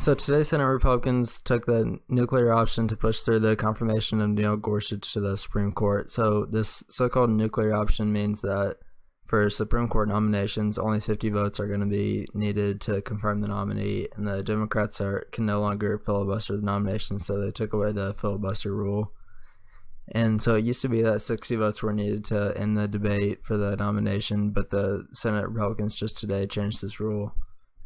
So today, Senate Republicans took the nuclear option to push through the confirmation of Neil Gorsuch to the Supreme Court. So this so-called nuclear option means that for Supreme Court nominations, only 50 votes are going to be needed to confirm the nominee, and the Democrats can no longer filibuster the nomination, so they took away the filibuster rule. And so it used to be that 60 votes were needed to end the debate for the nomination, but the Senate Republicans just today changed this rule.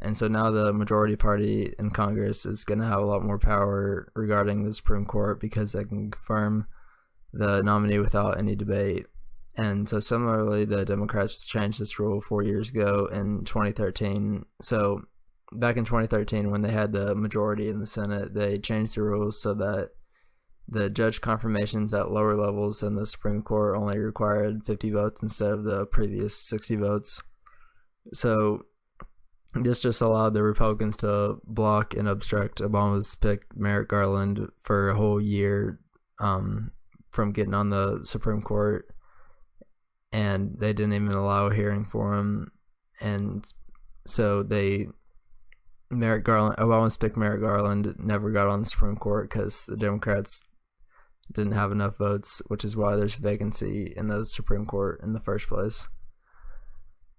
And so now the majority party in Congress is going to have a lot more power regarding the Supreme Court because they can confirm the nominee without any debate. And so similarly, the Democrats changed this rule 4 years ago in 2013. So back in 2013, when they had the majority in the Senate, they changed the rules so that the judge confirmations at lower levels in the Supreme Court only required 50 votes instead of the previous 60 votes. So this just allowed the Republicans to block and obstruct Obama's pick, Merrick Garland, for a whole year from getting on the Supreme Court. And they didn't even allow a hearing for him. And so Obama's pick, Merrick Garland, never got on the Supreme Court because the Democrats didn't have enough votes, which is why there's a vacancy in the Supreme Court in the first place.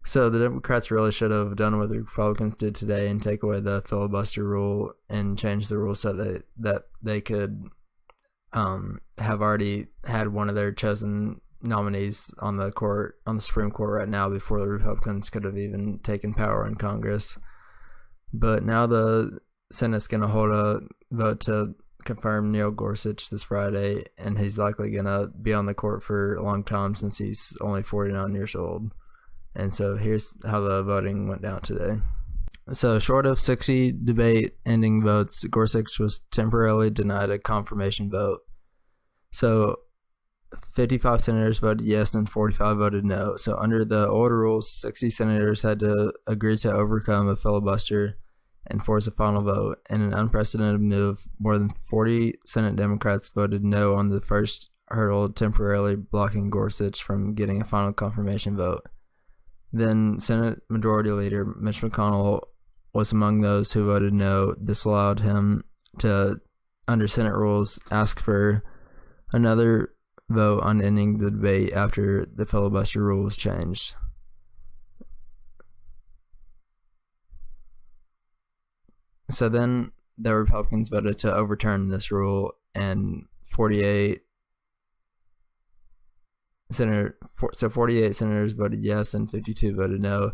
So the Democrats really should have done what the Republicans did today and take away the filibuster rule and change the rule so that they could have already had one of their chosen nominees on the Supreme Court right now before the Republicans could have even taken power in Congress. But now the Senate's going to hold a vote to confirm Neil Gorsuch this Friday, and he's likely going to be on the court for a long time since he's only 49 years old. And so here's how the voting went down today. So short of 60 debate-ending votes, Gorsuch was temporarily denied a confirmation vote. So 55 senators voted yes and 45 voted no. So under the old rules, 60 senators had to agree to overcome a filibuster and force a final vote. In an unprecedented move, more than 40 Senate Democrats voted no on the first hurdle, temporarily blocking Gorsuch from getting a final confirmation vote. Then Senate Majority Leader Mitch McConnell was among those who voted no. This allowed him to, under Senate rules, ask for another vote on ending the debate after the filibuster rule was changed. So then the Republicans voted to overturn this rule, and 48 senators voted yes and 52 voted no,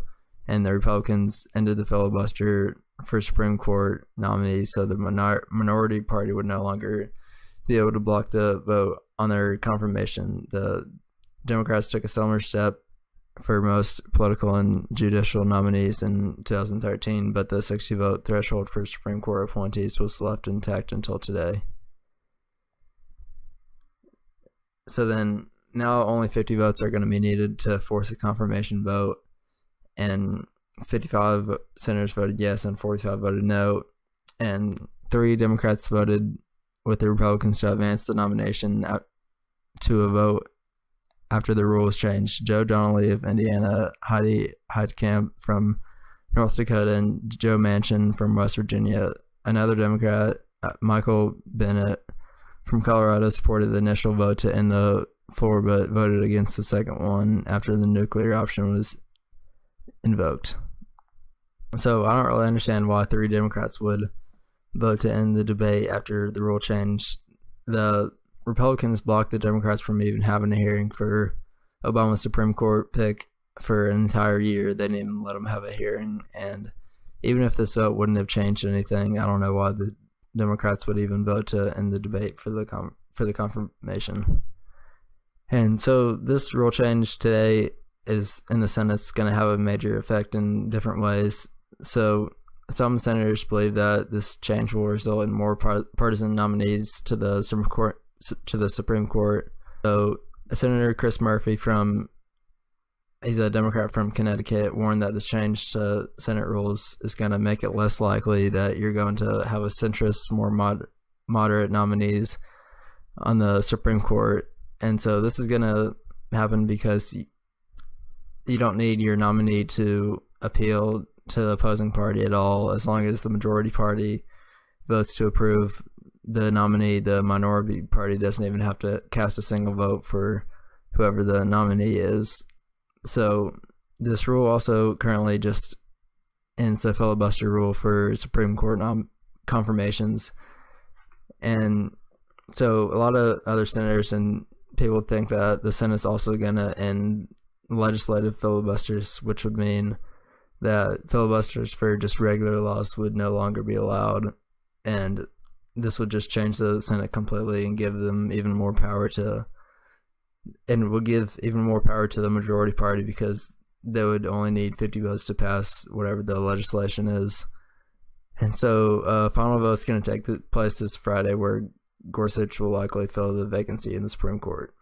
and the Republicans ended the filibuster for Supreme Court nominees, so the minority party would no longer be able to block the vote on their confirmation. The Democrats took a similar step for most political and judicial nominees in 2013, but the 60-vote threshold for Supreme Court appointees was left intact until today. So then now only 50 votes are going to be needed to force a confirmation vote, and 55 senators voted yes and 45 voted no, and 3 Democrats voted with the Republicans to advance the nomination out to a vote after the rules changed. Joe Donnelly of Indiana, Heidi Heitkamp from North Dakota, and Joe Manchin from West Virginia. Another Democrat, Michael Bennet from Colorado, supported the initial vote to end the floor, but voted against the second one after the nuclear option was invoked. So I don't really understand why 3 Democrats would vote to end the debate after the rule changed. The Republicans blocked the Democrats from even having a hearing for Obama's Supreme Court pick for an entire year. They didn't even let them have a hearing, and even if this vote wouldn't have changed anything, I don't know why the Democrats would even vote to end the debate for the confirmation. And so this rule change today is in the Senate is going to have a major effect in different ways. So some senators believe that this change will result in more partisan nominees to the Supreme Court. So Senator Chris Murphy he's a Democrat from Connecticut, warned that this change to Senate rules is going to make it less likely that you're going to have a centrist, more moderate nominees on the Supreme Court. And so this is going to happen because you don't need your nominee to appeal to the opposing party at all, as long as the majority party votes to approve the nominee, the minority party doesn't even have to cast a single vote for whoever the nominee is. So this rule also currently just ends the filibuster rule for Supreme Court confirmations. And so a lot of other senators and people think that the Senate's also going to end legislative filibusters, which would mean that filibusters for just regular laws would no longer be allowed. And this would just change the Senate completely and give them even more power and would give even more power to the majority party, because they would only need 50 votes to pass whatever the legislation is. And so final vote's going to take place this Friday, where Gorsuch will likely fill the vacancy in the Supreme Court.